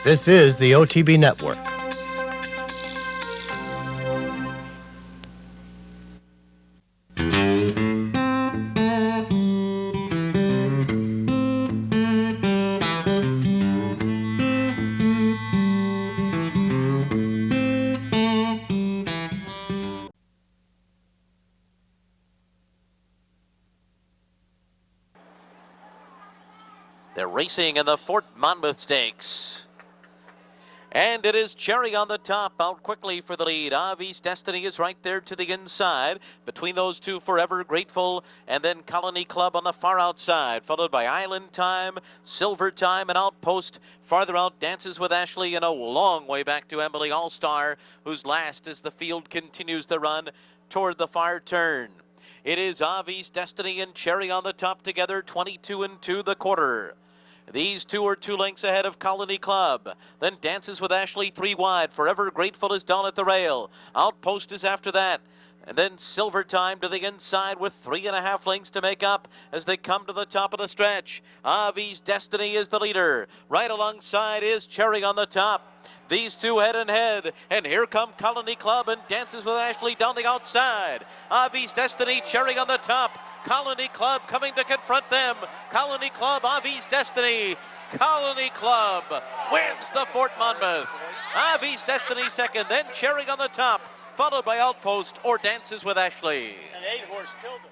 This is the OTB Network. They're racing in the Fort Monmouth Stakes. And it is Cherry on the top, out quickly for the lead. Avi's Destiny is right there to the inside. Between those two, Forever Grateful, and then Colony Club on the far outside, followed by Island Time, Silver Time, and Outpost. Farther out, Dances with Ashley, and a long way back to Emily All-Star, who's last as the field continues the run toward the far turn. It is Avi's Destiny and Cherry on the top together, 22-2 the quarter. These two are 2 lengths ahead of Colony Club. Then Dances with Ashley 3 wide. Forever Grateful is down at the rail. Outpost is after that. And then Silver Time to the inside with 3.5 lengths to make up as they come to the top of the stretch. Avi's Destiny is the leader. Right alongside is Cherry on the top. These two head and head, and here come Colony Club and Dances with Ashley down the outside. Avi's Destiny, Cherry on the top. Colony Club coming to confront them. Colony Club, Avi's Destiny. Colony Club wins the Fort Monmouth. Avi's Destiny second, then Cherry on the top, followed by Outpost or Dances with Ashley. An 8-horse killed us.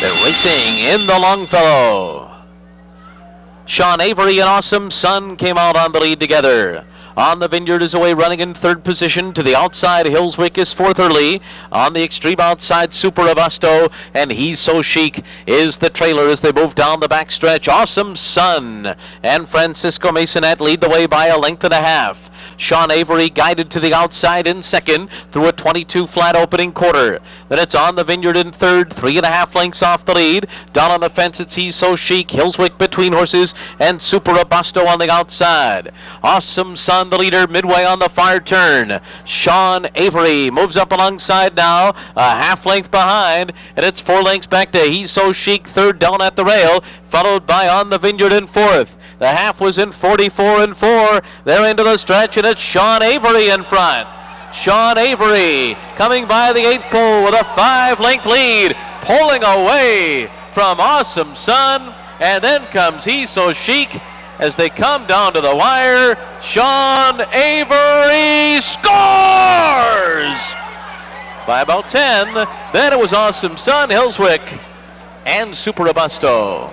They're racing in the Longfellow. Sean Avery and Awesome Sun came out on the lead together. On the Vineyard is away running in third position. To the outside, Hillswick is fourth early. On the extreme outside, Super Robusto, and He's So Chic is the trailer as they move down the backstretch. Awesome Sun and Francisco Masonette lead the way by 1.5 lengths. Sean Avery guided to the outside in second through a 22 flat opening quarter. Then it's On the Vineyard in third, 3.5 lengths off the lead. Down on the fence, it's He's So Chic, Hillswick between horses, and Super Robusto on the outside. Awesome Sun, the leader, midway on the far turn. Sean Avery moves up alongside now, a 1/2 length behind, and it's 4 lengths back to He's So Chic, third down at the rail, followed by On the Vineyard in fourth. The half was in 44-4. They're into the stretch, and it's Sean Avery in front. Sean Avery coming by the 8th pole with a 5-length lead, pulling away from Awesome Sun, and then comes He's So Chic. As they come down to the wire, Sean Avery scores by about 10. Then it was Awesome Sun, Hillswick, and Super Robusto.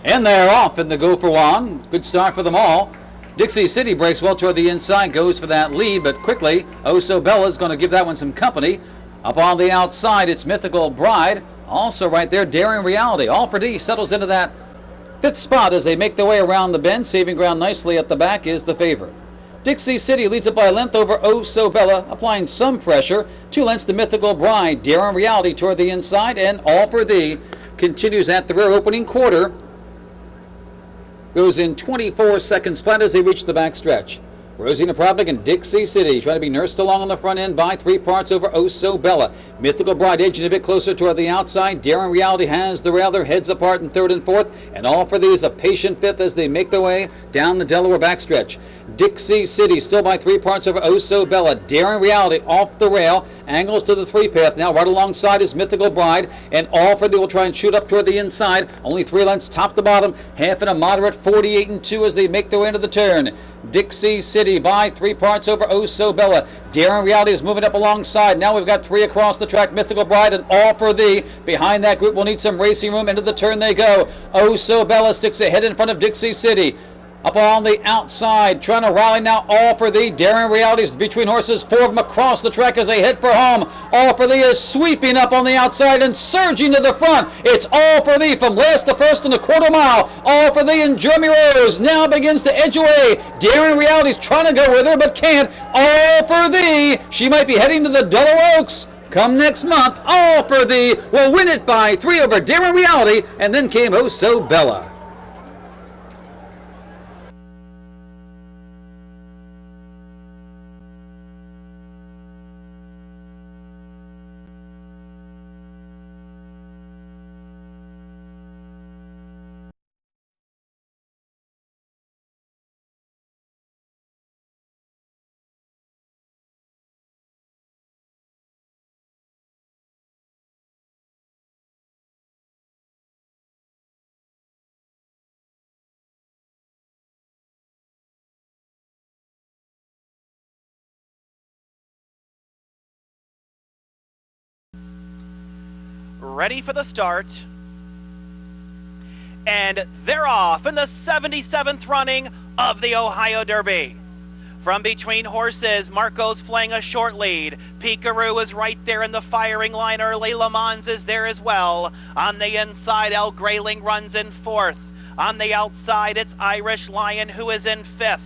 And they're off in the go for one. Good start for them all. Dixie City breaks well toward the inside, goes for that lead, but quickly, Oh So Bella is going to give that one some company. Up on the outside, it's Mythical Bride. Also right there, Daring Reality. All for D settles into that 5th spot as they make their way around the bend. Saving ground nicely at the back is the favorite. Dixie City leads it by a length over Oh So Bella, applying some pressure. 2 lengths to Mythical Bride. Daring Reality toward the inside, and All for Thee continues at the rear opening quarter. Goes in 24 seconds flat as they reach the backstretch. Rosina Pravnik and Dixie City try to be nursed along on the front end by 3 parts over Oh So Bella. Mythical Bride edging a bit closer toward the outside. Daring Reality has the rail. Their heads apart in 3rd and 4th. And All for Thee is a patient 5th as they make their way down the Delaware backstretch. Dixie City still by 3 parts over Oso Bella. Daring Reality off the rail, angles to the 3-path now. Right alongside is Mythical Bride, and All for Thee will try and shoot up toward the inside. Only 3 lengths top to bottom, half in a moderate 48-2 as they make their way into the turn. Dixie City by 3 parts over Oso Bella. Daring Reality is moving up alongside. Now we've got 3 across the track. Mythical Bride and All for Thee. Behind that group, we'll need some racing room. Into the turn they go. Oso Bella sticks ahead in front of Dixie City. Up on the outside, trying to rally now. All for Thee. Daring Realities between horses. 4 of them across the track as they head for home. All for Thee is sweeping up on the outside and surging to the front. It's All for Thee from last to first in a quarter mile. All for Thee and Jeremy Rose now begins to edge away. Daring Realities trying to go with her but can't. All for Thee. She might be heading to the Dullo Oaks. Come next month, All for Thee will win it by 3 over Daring Reality, and then came Oso Bella. Ready for the start, and they're off in the 77th running of the Ohio Derby. From between horses, Marco's flying a short lead. Peekaroo is right there in the firing line early. Le Mans is there as well. On the inside, El Grayling runs in 4th. On the outside, it's Irish Lion who is in 5th.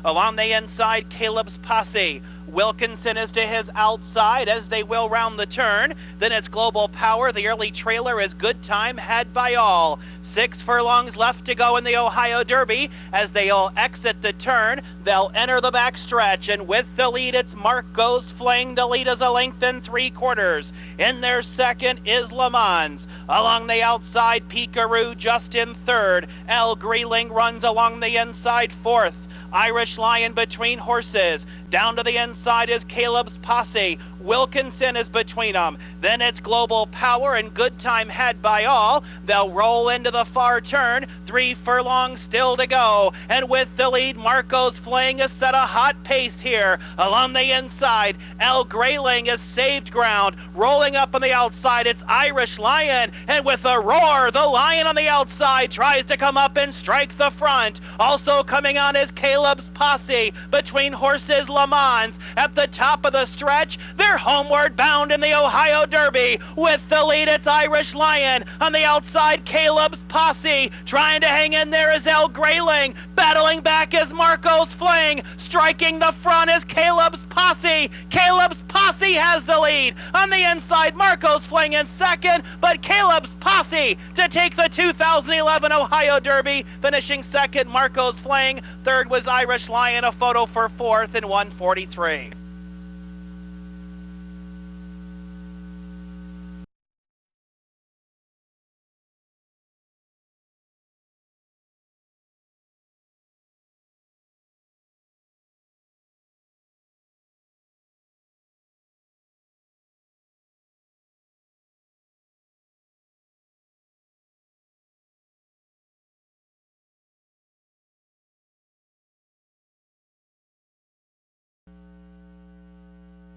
Along the inside, Caleb's Posse. Wilkinson is to his outside as they will round the turn. Then it's Global Power. The early trailer is Good Time Had by All. 6 furlongs left to go in the Ohio Derby. As they all exit the turn, they'll enter the backstretch, and with the lead, it's Marco's Fling. The lead is a length and 3/4. In their second is Le Mans. Along the outside, Peekaroo just in 3rd. El Grayling runs along the inside 4th. Irish Lion between horses. Down to the inside is Caleb's Posse. Wilkinson is between them. Then it's Global Power and Good Time Had by All. They'll roll into the far turn. 3 furlongs still to go. And with the lead, Marco's Fling has set a hot pace here. Along the inside, El Grayling has saved ground. Rolling up on the outside, it's Irish Lion. And with a roar, the Lion on the outside tries to come up and strike the front. Also coming on is Caleb's Posse. Between horses, Le Mans. At the top of the stretch, they're homeward bound in the Ohio Derby. With the lead, it's Irish Lion. On the outside, Caleb's Posse. Trying to hang in there is El Grayling. Battling back is Marco's Fling. Striking the front is Caleb's Posse. Caleb's Posse has the lead. On the inside, Marco's Fling in second, but Caleb's Posse to take the 2011 Ohio Derby. Finishing second, Marco's Fling. Third was Irish Lion, a photo for 4th in 1:43.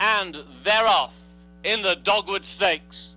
And they're off in the Dogwood Stakes.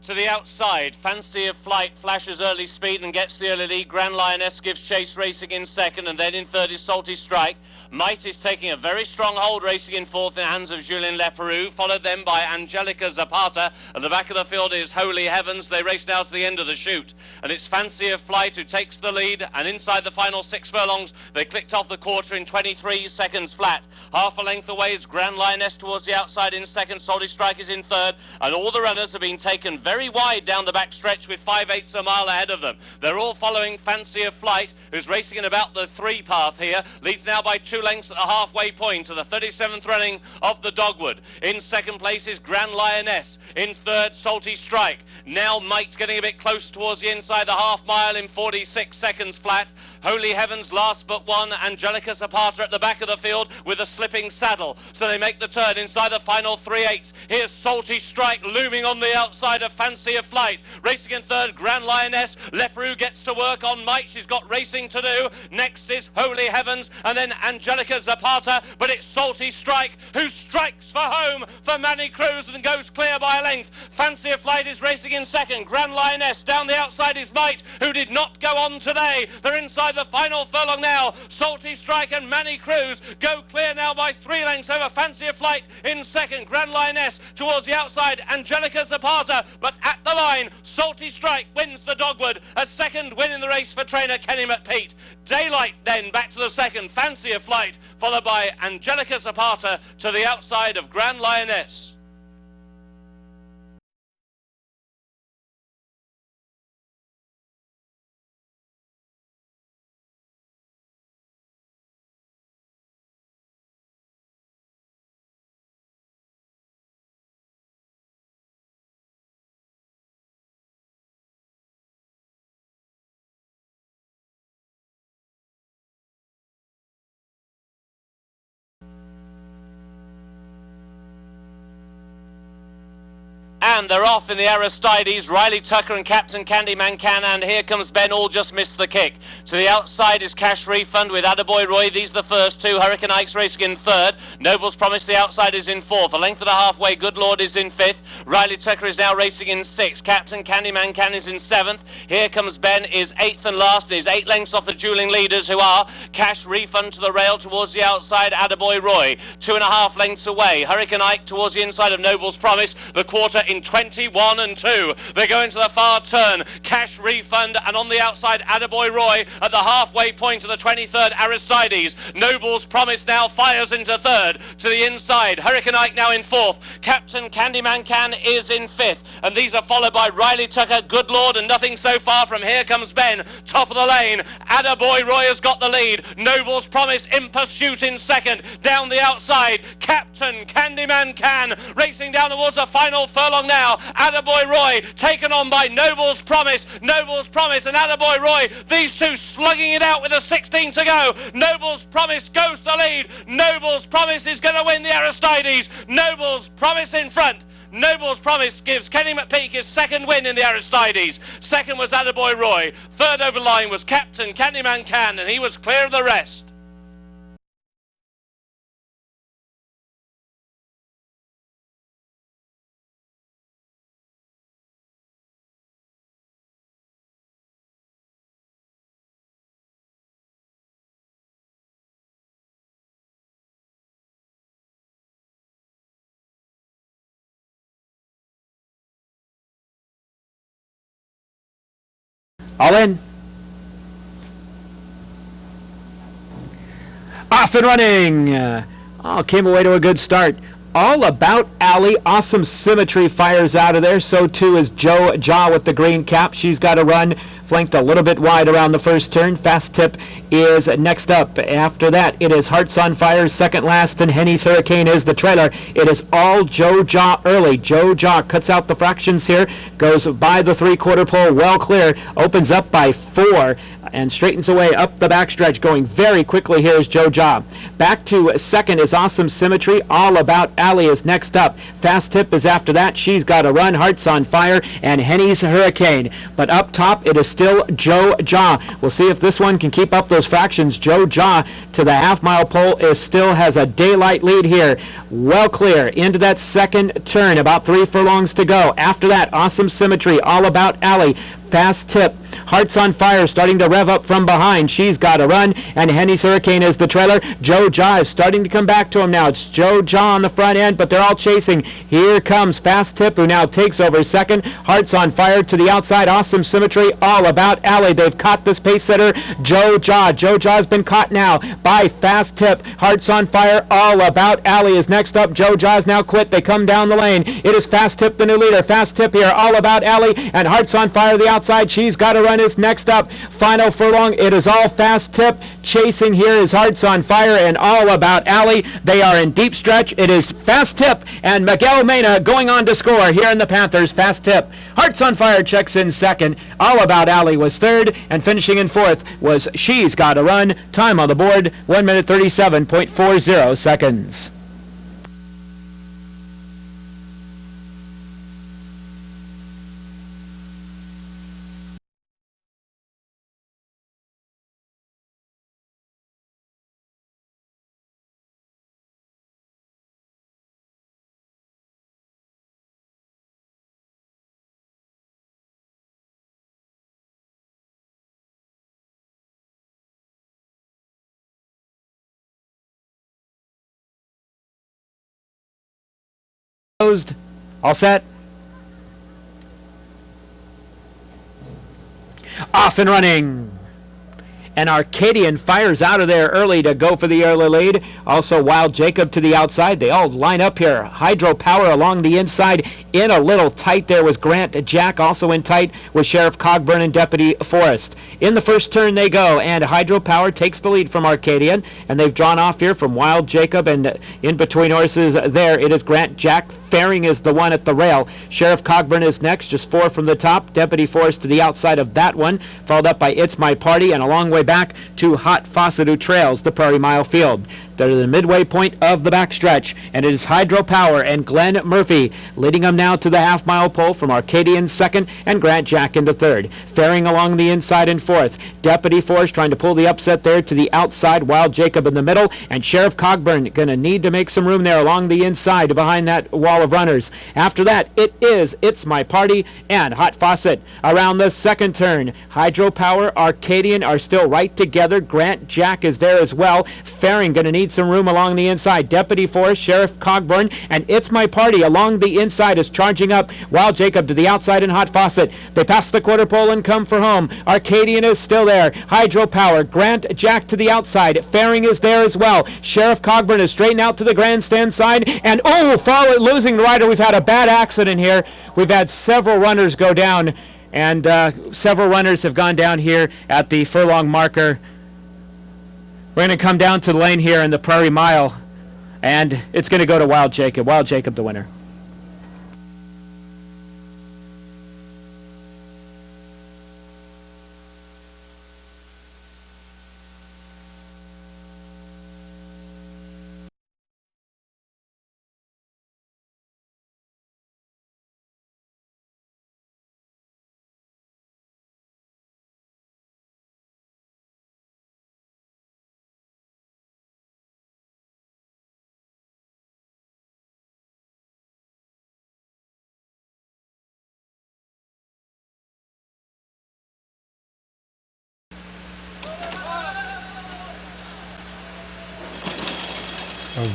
To the outside, Fancy of Flight flashes early speed and gets the early lead. Grand Lioness gives chase, racing in second, and then in third is Salty Strike. Might is taking a very strong hold, racing in fourth in the hands of Julien Leperoux, followed then by Angelica Zapata. At the back of the field is Holy Heavens. They race now to the end of the chute, and it's Fancy of Flight who takes the lead, and inside the final 6 furlongs, they clicked off the quarter in 23 seconds flat. Half a length away is Grand Lioness towards the outside in second. Salty Strike is in third, and all the runners have been taken very very wide down the back stretch with 5/8 a mile ahead of them. They're all following Fancy of Flight, who's racing in about the 3 path here. Leads now by 2 lengths at the halfway point to the 37th running of the Dogwood. In second place is Grand Lioness. In third, Salty Strike. Now Mike's getting a bit close towards the inside the half mile in 46 seconds flat. Holy Heavens last but one. Angelica Zapata at the back of the field with a slipping saddle. So they make the turn inside the final 3/8. Here's Salty Strike looming on the outside of Fancy of Flight. Racing in third, Grand Lioness. Leperoux gets to work on Mike. She's got racing to do. Next is Holy Heavens and then Angelica Zapata. But it's Salty Strike who strikes for home for Manny Cruz and goes clear by a length. Fancy of Flight is racing in second. Grand Lioness down the outside is Might, who did not go on today. They're inside the final furlong now. Salty Strike and Manny Cruz go clear now by 3 lengths over Fancy of Flight in second. Grand Lioness towards the outside, Angelica Zapata, but at the line, Salty Strike wins the Dogwood, a second win in the race for trainer Kenny McPeat. Daylight then back to the second, Fancy of Flight, followed by Angelica Zapata to the outside of Grand Lioness. And they're off in the Aristides. Riley Tucker and Captain Candyman Can, and here comes Ben, all just missed the kick. To the outside is Cash Refund with Attaboy Roy. These are the first two. Hurricane Ike's racing in third. Noble's Promise, the outside, is in fourth. A length and a halfway, Good Lord is in fifth. Riley Tucker is now racing in sixth. Captain Candyman Can is in seventh. Here comes Ben, is eighth and last, and is 8 lengths off the dueling leaders, who are Cash Refund to the rail towards the outside, Attaboy Roy. 2.5 lengths away. Hurricane Ike towards the inside of Noble's Promise. The quarter in 21 and 2. They go into the far turn. Cash Refund, and on the outside, Attaboy Roy at the halfway point of the 23rd Aristides. Noble's Promise now fires into third. To the inside, Hurricane Ike now in fourth. Captain Candyman Can is in fifth. And these are followed by Riley Tucker, Good Lord, and nothing so far from Here Comes Ben. Top of the lane. Attaboy Roy has got the lead. Noble's Promise in pursuit in second. Down the outside, Captain Candyman Can racing down towards the final furlong now. Attaboy Roy taken on by Noble's Promise. Noble's Promise and Attaboy Roy. These two slugging it out with a 16 to go. Noble's Promise goes to the lead. Noble's Promise is going to win the Aristides. Noble's Promise in front. Noble's Promise gives Kenny McPeak his second win in the Aristides. Second was Attaboy Roy. Third over line was Captain Candyman Can, and he was clear of the rest. All in. Off and running. Came away to a good start. All About Alley. Awesome Symmetry fires out of there. So too is Joe Jaw with the green cap. She's got a run. Flanked a little bit wide around the first turn. Fast Tip is next up. After that, it is Hearts on Fire, second last, and Henny's Hurricane is the trailer. It is all Joe Jaw early. Joe Jaw cuts out the fractions here, goes by the 3/4 pole, well clear, opens up by 4, and straightens away up the backstretch, going very quickly. Here is Joe Jaw. Back to second is Awesome Symmetry. All About Alley is next up. Fast Tip is after that. She's got a run. Hearts on Fire and Henny's Hurricane. But up top, it is still Joe Jaw. We'll see if this one can keep up those fractions. Joe Jaw to the half-mile pole still has a daylight lead here. Well clear into that second turn. About 3 furlongs to go. After that, Awesome Symmetry, All About Alley, Fast Tip, Hearts on Fire starting to rev up from behind. She's got to run, and Henny's Hurricane is the trailer. Joe Ja is starting to come back to him now. It's Joe Ja on the front end, but they're all chasing. Here comes Fast Tip, who now takes over second. Hearts on Fire to the outside. Awesome Symmetry, All About Alley. They've caught this pace setter, Joe Ja. Joe Ja's been caught now by Fast Tip. Hearts on Fire, All About Alley is next up. Joe Ja's now quit. They come down the lane. It is Fast Tip, the new leader. Fast Tip here, All About Alley, and Hearts on Fire the outside. She's got to run is next up. Final furlong, it is all Fast Tip. Chasing here is Hearts on Fire and All About Alley. They are in deep stretch. It is Fast Tip and Miguel Mena going on to score here in the Panthers. Fast Tip. Hearts on Fire checks in second. All About Alley was third, and finishing in fourth was She's Gotta Run. Time on the board, 1 minute 37.40 seconds. Closed. All set. Off and running. And Arcadian fires out of there early to go for the early lead. Also Wild Jacob to the outside. They all line up here. Hydro Power along the inside. In a little tight there was Grant Jack. Also in tight was Sheriff Cogburn and Deputy Forrest. In the first turn they go, and Hydro Power takes the lead from Arcadian. And they've drawn off here from Wild Jacob, and in between horses there it is Grant Jack. Faring is the one at the rail. Sheriff Cogburn is next, just 4 from the top. Deputy Forrest to the outside of that one, followed up by It's My Party, and a long way back to Hot Faucet, who trails the Prairie Mile Field. They're the midway point of the backstretch, and it is Hydro Power and Glenn Murphy leading them now to the half-mile pole from Arcadian second and Grant Jack into third. Faring along the inside in fourth. Deputy Force trying to pull the upset there to the outside. Wild Jacob in the middle, and Sheriff Cogburn going to need to make some room there along the inside behind that wall of runners. After that, it is It's My Party and Hot Faucet. Around the second turn, Hydro Power, Arcadian are still right together. Grant Jack is there as well. Faring going to need some room along the inside. Deputy Forrest, Sheriff Cogburn, and It's My Party along the inside is charging up. Wild Jacob to the outside in Hot Faucet. They pass the quarter pole and come for home. Arcadian is still there. Hydro Power, Grant Jack to the outside. Faring is there as well. Sheriff Cogburn is straightened out to the grandstand side, and losing the rider. We've had a bad accident here. We've had several runners go down, and several runners have gone down here at the furlong marker. We're going to come down to the lane here in the Prairie Mile, and it's going to go to Wild Jacob. Wild Jacob, the winner.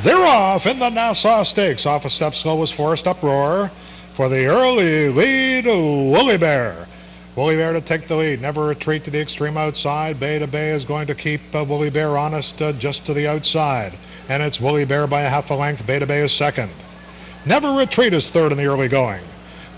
They're off in the Nassau Stakes. Off a step slow was Forest Uproar. For the early lead, Woolly Bear. Woolly Bear to take the lead. Never Retreat to the extreme outside. Bay to Bay is going to keep Woolly Bear honest just to the outside. And it's Woolly Bear by a half a length. Bay to Bay is second. Never Retreat is third in the early going.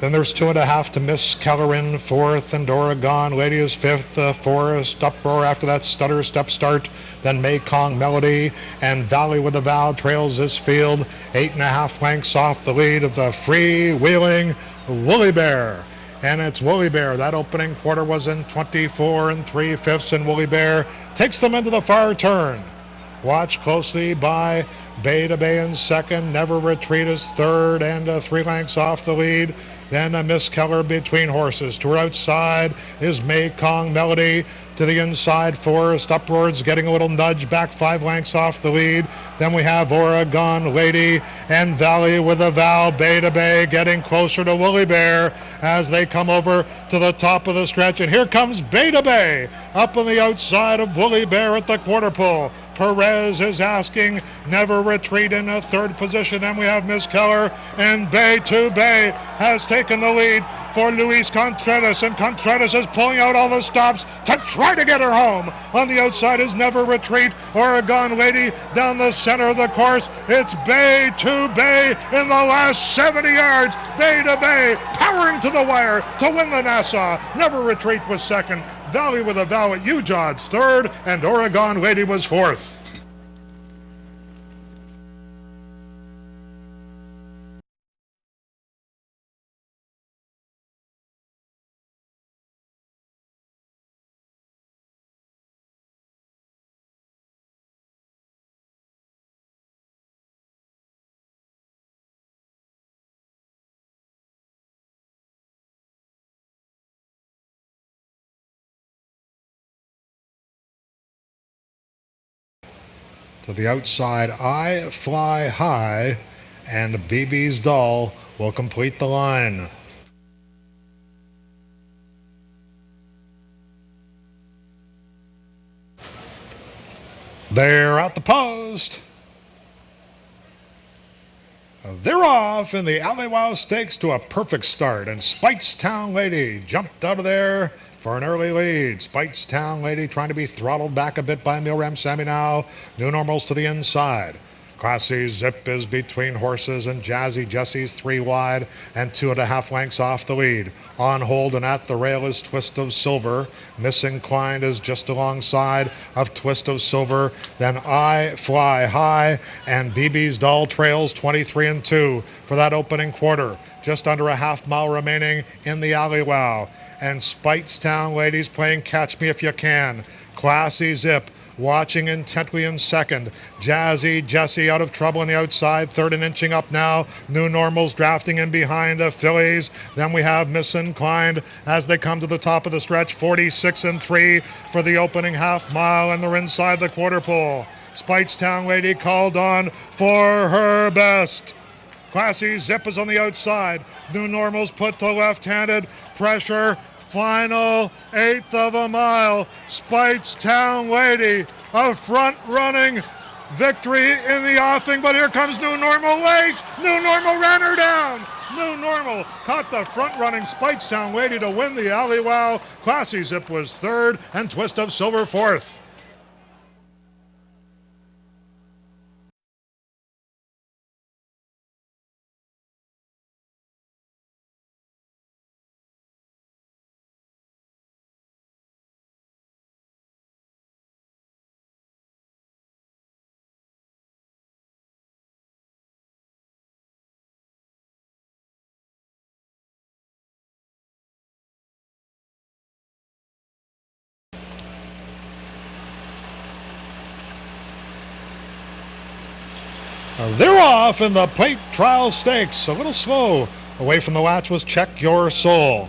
Then there's 2.5 to Miss Kellerin, fourth, and Doragon. Lady is fifth. Forest Uproar after that stutter step start. Then Mekong Melody and Valley with a Vow trails this field. 8.5 lengths off the lead of the freewheeling Woolly Bear. And it's Woolly Bear. That opening quarter was in 24 3/5, and Woolly Bear takes them into the far turn. Watched closely by Bay to Bay in second. Never Retreat is third, and 3 lengths off the lead. Then a Miss Keller between horses. To her outside is Mekong Melody. To the inside, Forest Upwards getting a little nudge back 5 lengths off the lead. Then we have Oregon Lady and Valley with a Val, Bay to Bay getting closer to Woolly Bear as they come over to the top of the stretch. And here comes Bay to Bay up on the outside of Woolly Bear at the quarter pole. Perez is asking, never retreat in a third position. Then we have Miss Keller, and Bay to Bay has taken the lead for Luis Contreras, and Contreras is pulling out all the stops to try to get her home. On the outside is Never Retreat, Oregon Lady down the center of the course. It's Bay to Bay in the last 70 yards. Bay to Bay powering to the wire to win the Nassau. Never Retreat was second. Valley with a Vow at Ujod's third, and Oregon Lady was fourth. To the outside, I Fly High, and BB's Doll will complete the line. They're at the post. They're off in the Alley Wow Stakes to a perfect start, and Spitestown Lady jumped out of there for an early lead. Spitestown Lady trying to be throttled back a bit by Milram Sammy now. New Normals to the inside. Classy Zip is between horses, and Jazzy Jesse's 3 wide and 2.5 lengths off the lead. On hold and at the rail is Twist of Silver. Misinclined is just alongside of Twist of Silver. Then I Fly High, and BB's Doll trails 23-2 for that opening quarter. Just under a half mile remaining in the Alley Wow. And Spitestown Ladies playing Catch Me If You Can. Classy Zip watching intently in second. Jazzy Jesse out of trouble on the outside, third and inching up now. New Normals drafting in behind the fillies. Then we have Misinclined as they come to the top of the stretch, 46-3 for the opening half mile, and they're inside the quarter pole. Spitestown Lady called on for her best. Classy Zip is on the outside. New Normals put to left-handed pressure. Final 1/8 of a mile. Spitestown Lady, a front-running victory in the offing, but here comes New Normal late. New Normal ran her down. New Normal caught the front-running Spitestown Lady to win the Alley Wow. Classy Zip was third, and Twist of Silver fourth. They're off in the Plate Trial Stakes. A little slow. Away from the latch was Check Your Soul.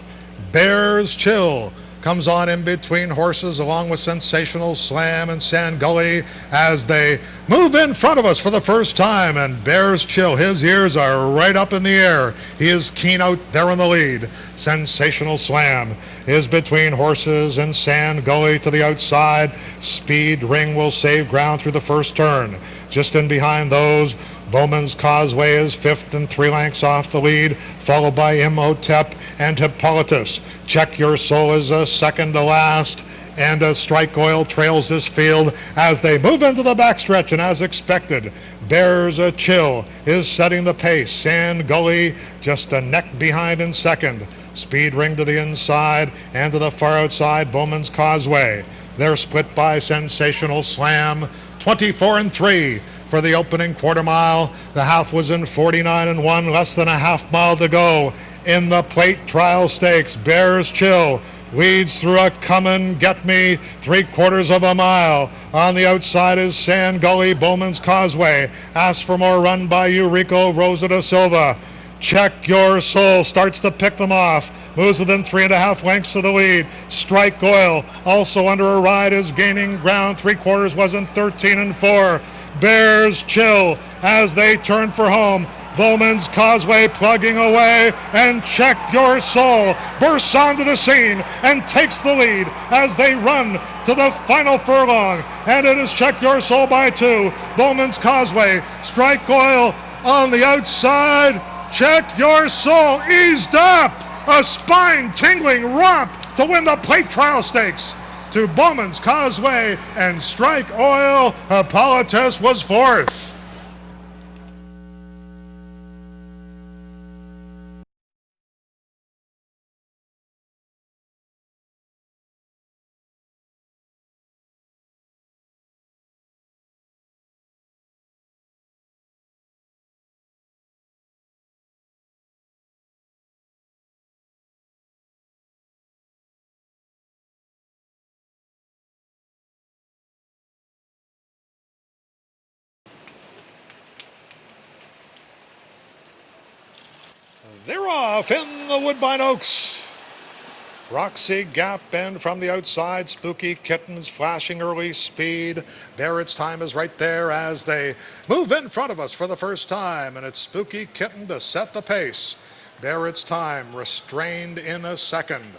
Bears Chill comes on in between horses along with Sensational Slam and Sand Gully as they move in front of us for the first time. And Bears Chill, his ears are right up in the air. He is keen out there in the lead. Sensational Slam is between horses and Sand Gully to the outside. Speed Ring will save ground through the first turn. Just in behind those, Bowman's Causeway is fifth and 3 lengths off the lead, followed by Imhotep and Hippolytus. Check Your Soul is a second to last, and Strike Oil trails this field as they move into the backstretch, and as expected, Bears a Chill is setting the pace. Sand Gully just a neck behind in second. Speed Ring to the inside, and to the far outside, Bowman's Causeway. They're split by Sensational Slam, 24-3 for the opening quarter mile. The half was in 49-1, less than a half mile to go in the Plate Trial Stakes. Bears Chill leads through a Come and Get Me 3/4 of a mile. On the outside is Sand Gully, Bowman's Causeway. Ask for More run by Eurico Rosa da Silva. Check Your Soul starts to pick them off. Moves within 3.5 lengths of the lead. Strike Oil, also under a ride, is gaining ground. 3/4 was in 13-4. Bears Chill as they turn for home. Bowman's Causeway plugging away, and Check Your Soul bursts onto the scene and takes the lead as they run to the final furlong. And it is Check Your Soul by 2. Bowman's Causeway, Strike Oil on the outside. Check Your Soul eased up. A spine-tingling romp to win the Plate Trial Stakes to Bowman's Causeway, and Strike Oil. Hippolytus was 4th. They're off in the Woodbine Oaks. Roxy Gap and from the outside, Spooky Kittens flashing early speed. Barrett's Time is right there as they move in front of us for the first time, and it's Spooky Kitten to set the pace. Barrett's Time restrained in a second.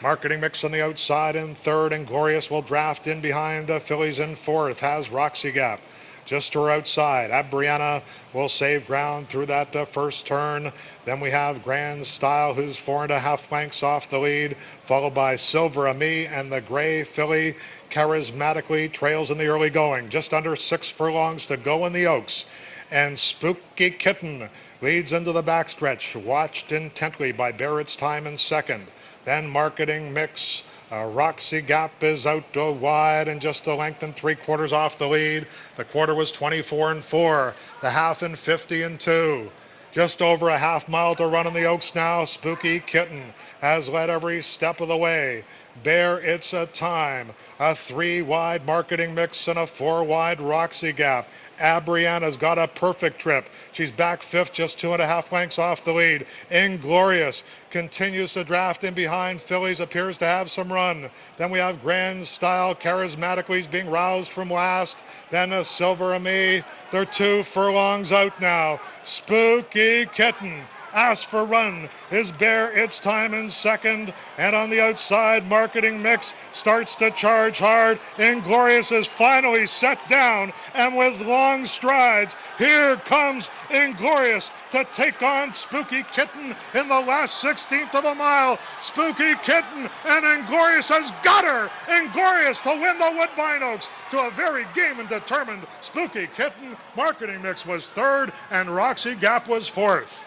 Marketing Mix on the outside in third, and Glorious will draft in behind. Phillies in fourth has Roxy Gap. Just to her outside, Abriana will save ground through that first turn. Then we have Grand Style, who's 4.5 lengths off the lead, followed by Silver Ami, and the gray filly charismatically trails in the early going. Just under 6 furlongs to go in the Oaks. And Spooky Kitten leads into the backstretch, watched intently by Barrett's Time in second. Then Marketing Mix. Roxy Gap is out wide and just a length and 3/4 off the lead. The quarter was 24-4. The half in 50-2. Just over a half mile to run in the Oaks now. Spooky Kitten has led every step of the way. Bear It's a Time. A 3-wide Marketing Mix and a 4-wide Roxy Gap. Abriana's got a perfect trip. She's back 5th, just 2.5 lengths off the lead. Inglorious continues to draft in behind. Phillies appears to have some run. Then we have Grand Style. Charismatically is being roused from last. Then a Silver Ami. They're 2 furlongs out now. Spooky Kitten asks for run is Bear It's Time in second, and on the outside Marketing Mix starts to charge hard. Inglorious is finally set down, and with long strides here comes Inglorious to take on Spooky Kitten in the last 16th of a mile. Spooky Kitten, and Inglorious has got her. Inglorious to win the Woodbine Oaks to a very game and determined Spooky Kitten. Marketing Mix was 3rd, and Roxy Gap was 4th.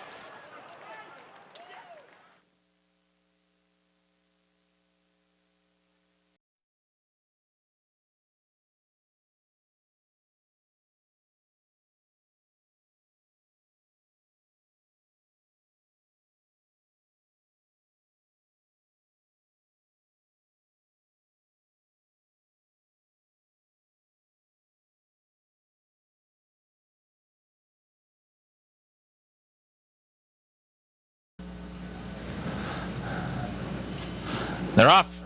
They're off.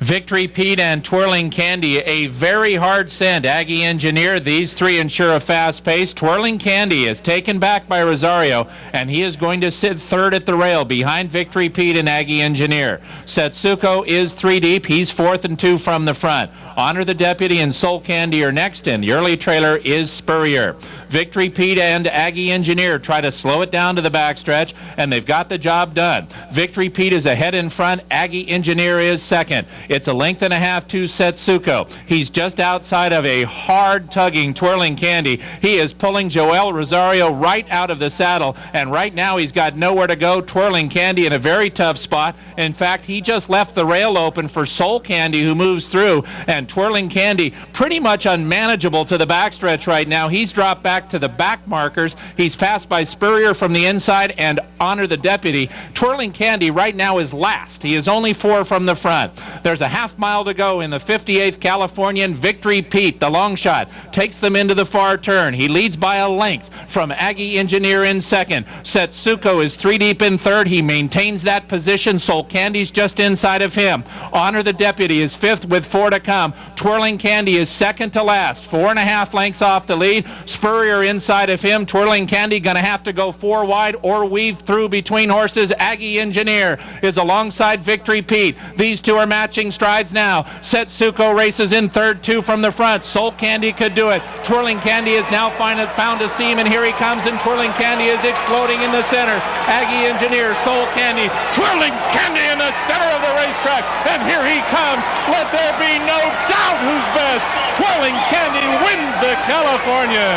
Victory Pete and Twirling Candy, a very hard scent. Aggie Engineer, these three ensure a fast pace. Twirling Candy is taken back by Rosario, and he is going to sit 3rd at the rail behind Victory Pete and Aggie Engineer. Setsuko is 3 deep. He's 4th and 2 from the front. Honor the Deputy and Soul Candy are next in. The early trailer is Spurrier. Victory Pete and Aggie Engineer try to slow it down to the backstretch, and they've got the job done. Victory Pete is ahead in front. Aggie Engineer is second. It's a length and a half to Setsuko. He's just outside of a hard-tugging Twirling Candy. He is pulling Joel Rosario right out of the saddle, and right now he's got nowhere to go. Twirling Candy in a very tough spot. In fact, he just left the rail open for Soul Candy, who moves through, and Twirling Candy pretty much unmanageable to the backstretch right now. He's dropped back to the back markers. He's passed by Spurrier from the inside and Honor the Deputy. Twirling Candy right now is last. He is only 4 from the front. There's There's a half mile to go in the 58th Californian. Victory Pete, the long shot, takes them into the far turn. He leads by a length from Aggie Engineer in second. Setsuko is 3 deep in third. He maintains that position. Soul Candy's just inside of him. Honor the Deputy is fifth with 4 to come. Twirling Candy is second to last, 4.5 lengths off the lead. Spurrier inside of him. Twirling Candy going to have to go 4 wide or weave through between horses. Aggie Engineer is alongside Victory Pete. These two are matching strides now. Setsuko races in third, 2 from the front. Soul Candy could do it. Twirling Candy has now found a seam, and here he comes, and Twirling Candy is exploding in the center. Aggie Engineer, Soul Candy, Twirling Candy in the center of the racetrack, and here he comes. Let there be no doubt who's best. Twirling Candy wins the California.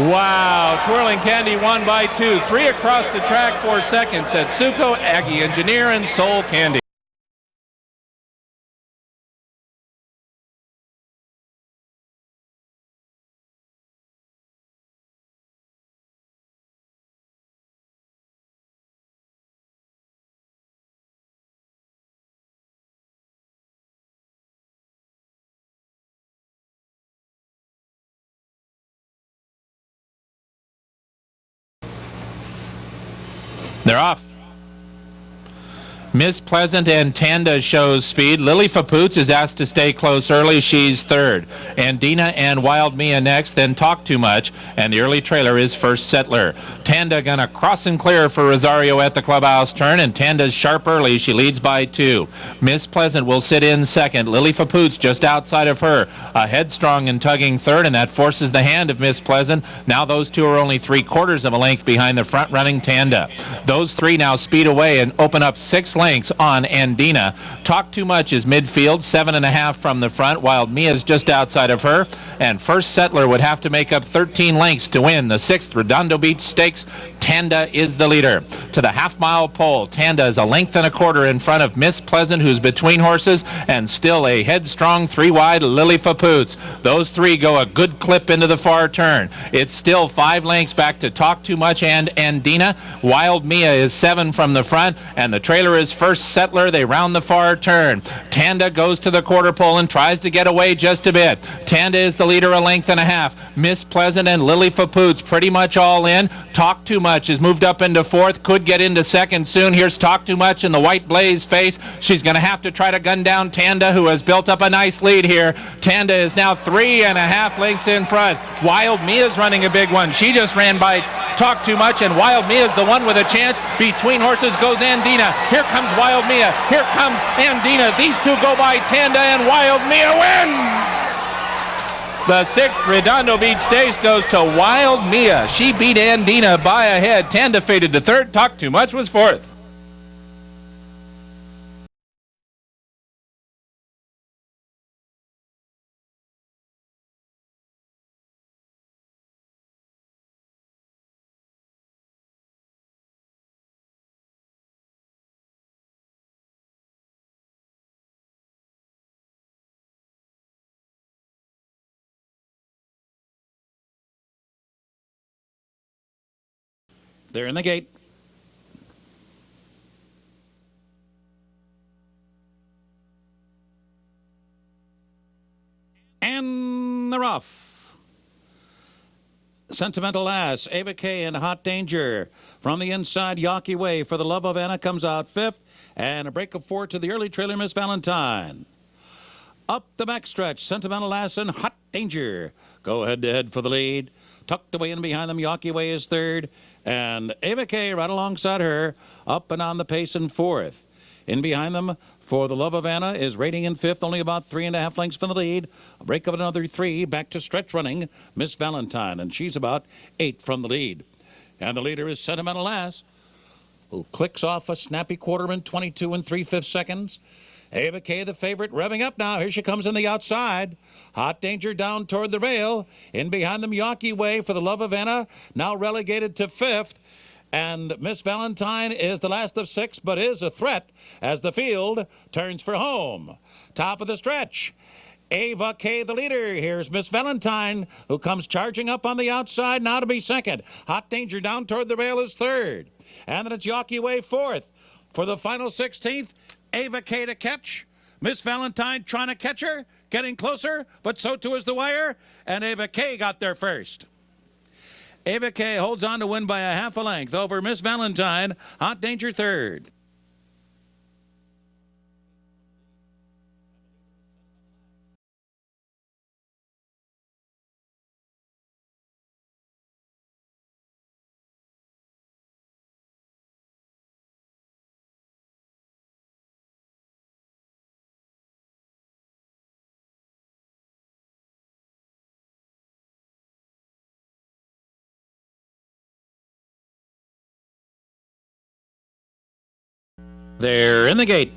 Wow, Twirling Candy won by 2. 3 across the track, 4 seconds. Setsuko, Aggie Engineer, and Soul Candy. They're off. Miss Pleasant and Tanda shows speed. Lily Fapoots is asked to stay close early. She's third. Andina and Wild Mia next, then Talk Too Much. And the early trailer is First Settler. Tanda gonna cross and clear for Rosario at the clubhouse turn, and Tanda's sharp early. She leads by 2. Miss Pleasant will sit in second. Lily Fapoots just outside of her. Headstrong and tugging third, and that forces the hand of Miss Pleasant. Now those two are only 3/4 of a length behind the front-running Tanda. Those three now speed away and open up 6 lengths on Andina. Talk Too Much is midfield, 7.5 from the front, while Mia's just outside of her. And First Settler would have to make up 13 lengths to win the 6th Redondo Beach Stakes. Tanda is the leader. To the half-mile pole, Tanda is 1.25 in front of Miss Pleasant, who's between horses, and still a headstrong 3 wide Lily Fapoots. Those three go a good clip into the far turn. It's still 5 lengths back to Talk Too Much and Andina. Wild Mia is 7 from the front, and the trailer is First Settler. They round the far turn. Tanda goes to the quarter pole and tries to get away just a bit. Tanda is the leader, 1.5 lengths. Miss Pleasant and Lily Fapoots pretty much all in. Talk Too Much is moved up into 4th, could get into 2nd soon. Here's Talk Too Much in the white blaze face. She's going to have to try to gun down Tanda, who has built up a nice lead here. Tanda is now 3.5 lengths in front. Wild Mia's running a big one. She just ran by Talk Too Much, and Wild Mia's the one with a chance. Between horses goes Andina. Here comes Wild Mia. Here comes Andina. These two go by Tanda, and Wild Mia wins! The 6th Redondo Beach Stakes goes to Wild Mia. She beat Andina by a head. Tanda faded to 3rd. Talk Too Much was 4th. They're in the gate. And they're off. Sentimental Lass, Ava K, and Hot Danger. From the inside, Yawkey Way for the Love of Anna comes out 5th. And a break of 4 to the early trailer, Miss Valentine. Up the backstretch, Sentimental Lass and Hot Danger go head-to-head for the lead. Tucked away in behind them, Yawkey Way is 3rd. And Ava K right alongside her, up and on the pace in 4th. In behind them, For the Love of Anna is rating in 5th, only about 3.5 lengths from the lead. A break of another 3, back to stretch running, Miss Valentine, and she's about 8 from the lead. And the leader is Sentimental Lass, who clicks off a snappy quarterman, 22 3/5 seconds. Ava K, the favorite, revving up now. Here she comes on the outside. Hot Danger down toward the rail. In behind them, Yawkey Way for the Love of Anna, now relegated to 5th. And Miss Valentine is the last of 6, but is a threat as the field turns for home. Top of the stretch, Ava K, the leader. Here's Miss Valentine, who comes charging up on the outside, now to be 2nd. Hot Danger down toward the rail is 3rd. And then it's Yawkey Way 4th. For the final 16th, Ava K to catch. Miss Valentine trying to catch her, getting closer, but so too is the wire, and Ava K got there first. Ava K holds on to win by a half a length over Miss Valentine. Hot Danger third. They're in the gate.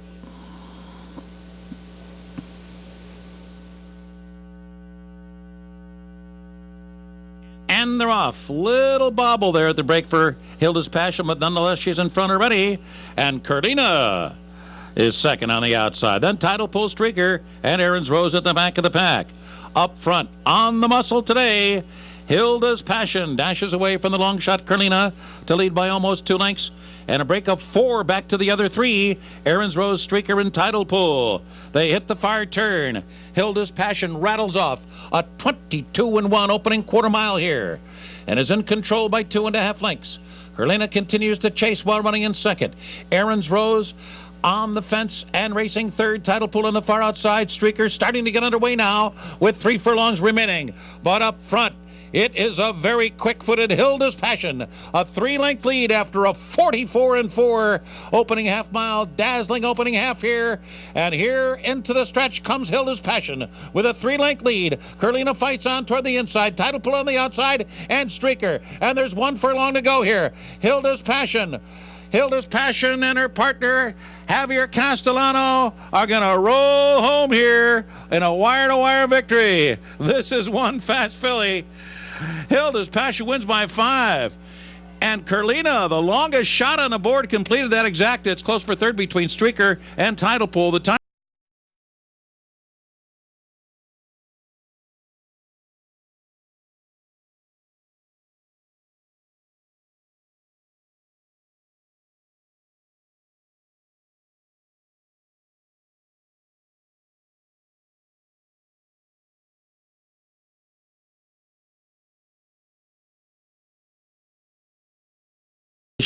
And they're off. Little bobble there at the break for Hilda's Passion, but nonetheless she's in front already. And Carlina is second on the outside. Then Title Pull Streaker and Aaron's Rose at the back of the pack. Up front on the muscle today, Hilda's Passion dashes away from the long shot Carlina to lead by almost 2 lengths. And a break of 4 back to the other 3. Aaron's Rose, Streaker, and Title Pull. They hit the far turn. Hilda's Passion rattles off a 22-1 opening quarter mile here and is in control by 2.5 lengths. Carlina continues to chase while running in second. Aaron's Rose on the fence and racing third. Title Pull on the far outside. Streaker starting to get underway now with 3 furlongs remaining. But up front, it is a very quick-footed Hilda's Passion. A 3-length lead after a 44-4 opening half mile. Dazzling opening half here. And here into the stretch comes Hilda's Passion with a 3-length lead. Carlina fights on toward the inside. Title Pull on the outside and Streaker. And there's 1 furlong to go here. Hilda's Passion and her partner, Javier Castellano, are going to roll home here in a wire-to-wire victory. This is one fast filly. Hilda's Passion wins by 5. And Carlina, the longest shot on the board, completed that exact. It's close for third between Streaker and Title Pull. The time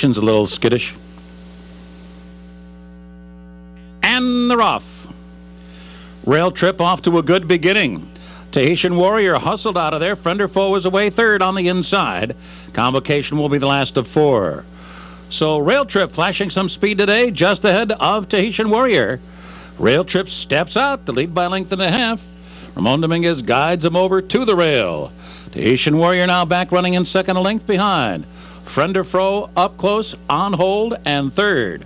a little skittish. And they're off. Rail Trip off to a good beginning. Tahitian Warrior hustled out of there. Friend or Foe was away third on the inside. Convocation will be the last of 4. So Rail Trip flashing some speed today just ahead of Tahitian Warrior. Rail Trip steps out to lead by a length and a half. Ramon Dominguez guides him over to the rail. Tahitian Warrior now back running in second, a length behind. Friend or Foe up close, on hold, and third.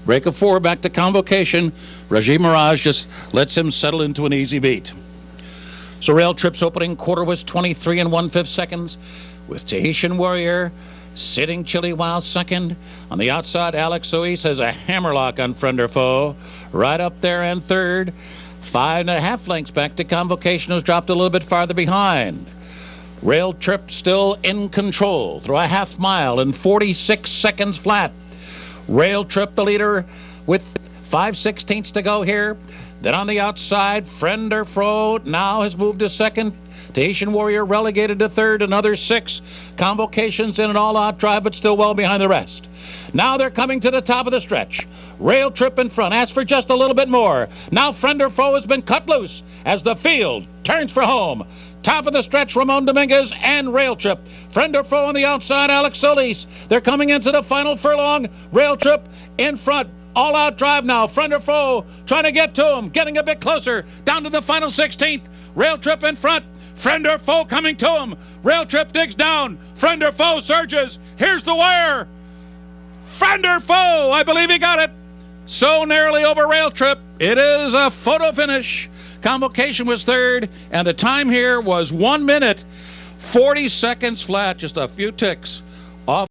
Break of 4 back to Convocation. Raji Mirage just lets him settle into an easy beat. So Rail Trip's opening quarter was 23 1/5 seconds, with Tahitian Warrior sitting chilly while second. On the outside, Alex Solis has a hammerlock on Friend or Foe. Right up there and third. 5.5 lengths back to Convocation, who's dropped a little bit farther behind. Rail Trip still in control through a half mile in 46 seconds flat. Rail Trip the leader with 5/16 to go here. Then on the outside, Friend or Foe now has moved to second. Tahitian Warrior relegated to third, another 6. Convocations in an all-out drive, but still well behind the rest. Now they're coming to the top of the stretch. Rail Trip in front, asks for just a little bit more. Now Friend or Foe has been cut loose as the field turns for home. Top of the stretch, Ramon Dominguez and Rail Trip. Friend or Foe on the outside, Alex Solis. They're coming into the final furlong. Rail Trip in front. All-out drive now. Friend or Foe trying to get to him. Getting a bit closer. Down to the final 16th. Rail Trip in front. Friend or Foe coming to him. Rail Trip digs down. Friend or Foe surges. Here's the wire. Friend or Foe. I believe he got it. So narrowly over Rail Trip. It is a photo finish. Convocation was third, and the time here was 1 minute, 40 seconds flat, just a few ticks off.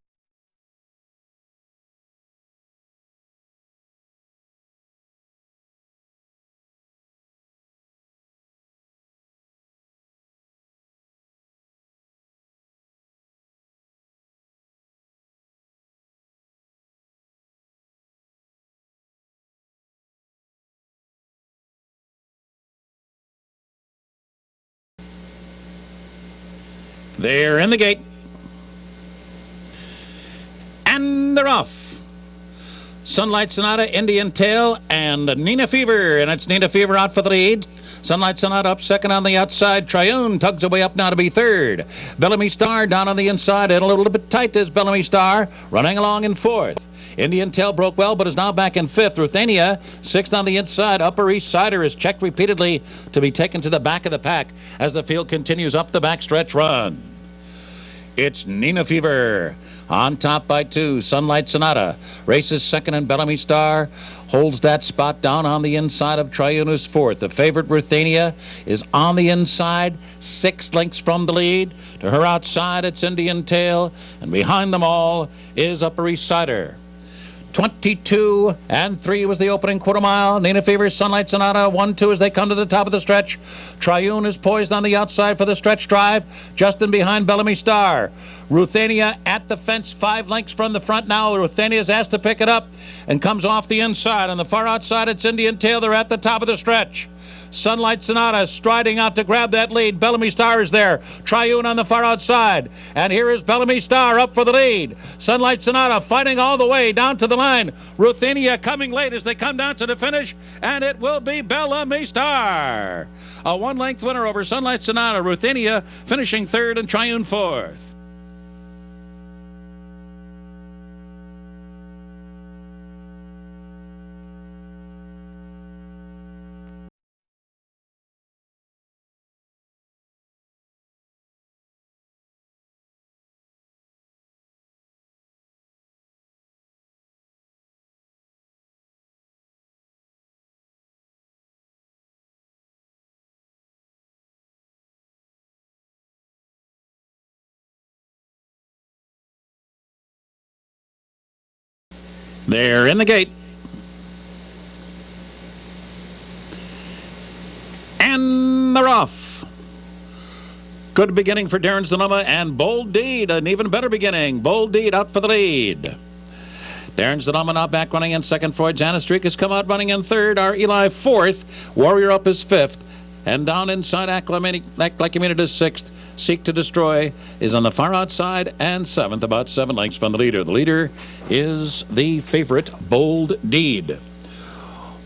They're in the gate. And they're off. Sunlight Sonata, Indian Tail, and Nina Fever. And it's Nina Fever out for the lead. Sunlight Sonata up second on the outside. Triune tugs away up now to be third. Bellamy Star down on the inside and a little bit tight is Bellamy Star running along in fourth. Indian Tail broke well but is now back in fifth. Ruthania sixth on the inside. Upper East Sider is checked repeatedly to be taken to the back of the pack as the field continues up the backstretch run. It's Nina Fever on top by 2. Sunlight Sonata races second, and Bellamy Star holds that spot down on the inside of Triuna's fourth. The favorite Ruthania is on the inside, 6 lengths from the lead. To her outside, it's Indian Tail, and behind them all is Upper East Sider. 22 and 3 was the opening quarter mile. Nina Fever, Sunlight Sonata, 1-2 as they come to the top of the stretch. Triune is poised on the outside for the stretch drive, just in behind Bellamy Star. Ruthania at the fence, 5 lengths from the front now. Ruthania is asked to pick it up and comes off the inside. On the far outside, it's Indian Tail. They're at the top of the stretch. Sunlight Sonata striding out to grab that lead. Bellamy Star is there. Triune on the far outside. And here is Bellamy Star up for the lead. Sunlight Sonata fighting all the way down to the line. Ruthania coming late as they come down to the finish. And it will be Bellamy Star. A 1-length winner over Sunlight Sonata. Ruthania finishing third and Triune fourth. They're in the gate. And they're off. Good beginning for Darren's Dilemma and Bold Deed, an even better beginning. Bold Deed out for the lead. Darren's Dilemma now back running in second. Freud's Anastreak has come out running in third. Our Eli fourth. Warrior Up is fifth. And down inside, Act Like You Mean It is sixth. Seek to Destroy is on the far outside and seventh, about 7 lengths from the leader. The leader is the favorite, Bold Deed.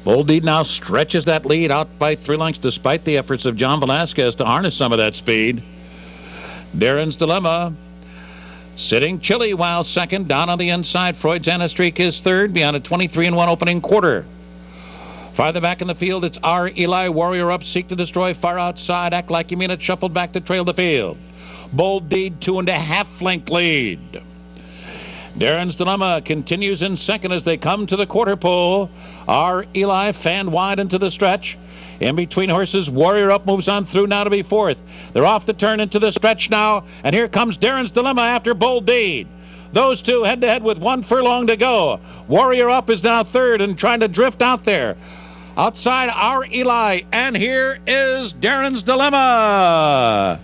Bold Deed now stretches that lead out by 3 lengths despite the efforts of John Velasquez to harness some of that speed. Darren's Dilemma sitting chilly while second. Down on the inside, Freud's Anastreak is third beyond a 23-1 opening quarter. Farther back in the field, it's our Eli. Warrior Up, Seek to Destroy, far outside. Act Like You Mean It, shuffled back to trail the field. Bold Deed, 2.5-length lead. Darren's Dilemma continues in second as they come to the quarter pole. Our Eli fanned wide into the stretch. In between horses, Warrior Up moves on through now to be fourth. They're off the turn into the stretch now, and here comes Darren's Dilemma after Bold Deed. Those two head-to-head with 1 furlong to go. Warrior Up is now third and trying to drift out there. Outside, our Eli, and here is Darren's Dilemma.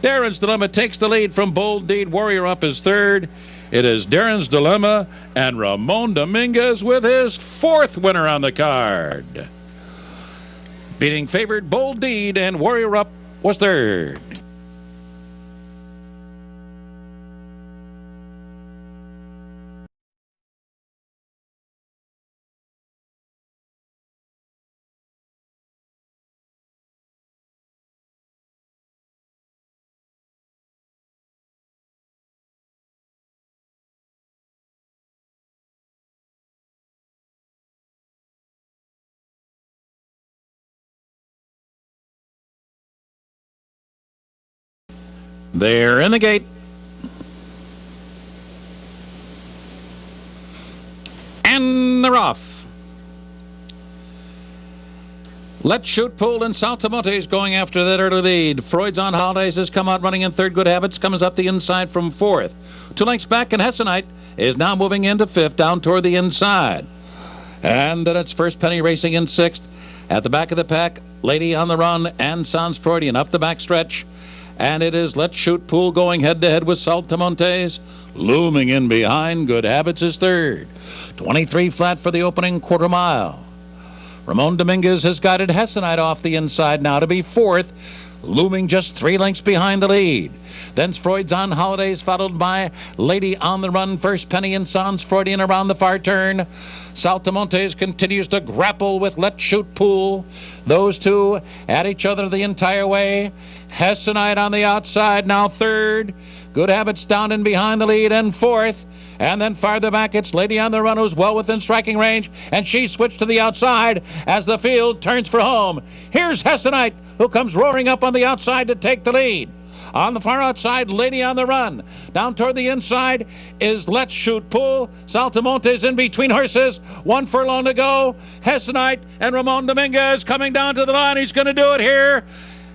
Darren's Dilemma takes the lead from Bold Deed. Warrior Up is third. It is Darren's Dilemma and Ramon Dominguez with his 4th winner on the card. Beating favored Bold Deed, and Warrior Up was third. They're in the gate. And they're off. Let's Shoot Pool and Saltamontes going after that early lead. Freud's On Holidays has come out running in third. Good Habits comes up the inside from fourth. 2 lengths back, and Hessenite is now moving into fifth down toward the inside. And then it's First Penny racing in sixth. At the back of the pack, Lady on the Run and Sans Freudian up the back stretch. And it is Let's Shoot Pool going head-to-head with Saltamontes. Looming in behind, Good Habits is third. 23 flat for the opening quarter mile. Ramon Dominguez has guided Hessenite off the inside now to be fourth. looming just 3 lengths behind the lead. Then Freud's on Holidays, followed by Lady on the Run, First Penny and Sans Freudian around the far turn. Saltamontes continues to grapple with Let's Shoot Pool. Those two at each other the entire way. Hessenite on the outside, now third. Good Habits down in behind the lead and fourth. And then farther back, it's Lady on the Run, who's well within striking range, and she switched to the outside as the field turns for home. Here's Hessenite, who comes roaring up on the outside to take the lead. On the far outside, Lady on the Run. Down toward the inside is Let's Shoot Pool. Saltamontes in between horses. 1 furlong to go. Hessenite and Ramon Dominguez coming down to the line. He's going to do it here.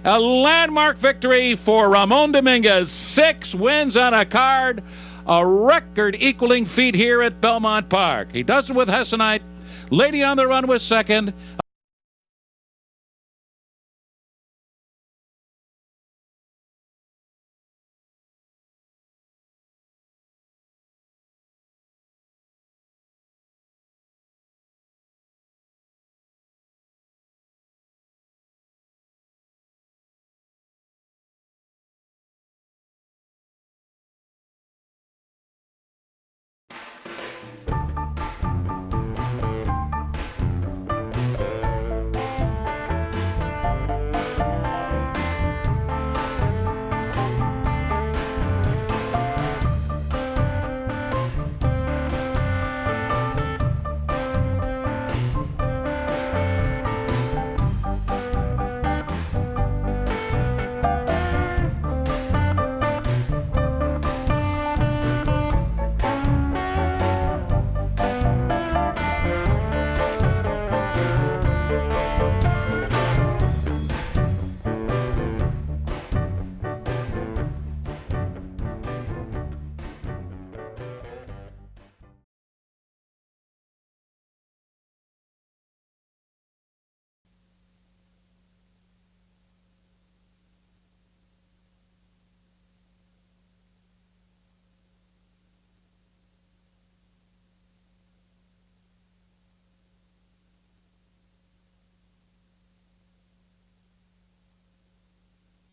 A landmark victory for Ramon Dominguez. 6 wins on a card. A record-equaling feat here at Belmont Park. He does it with Hessenite. Lady on the Run was second.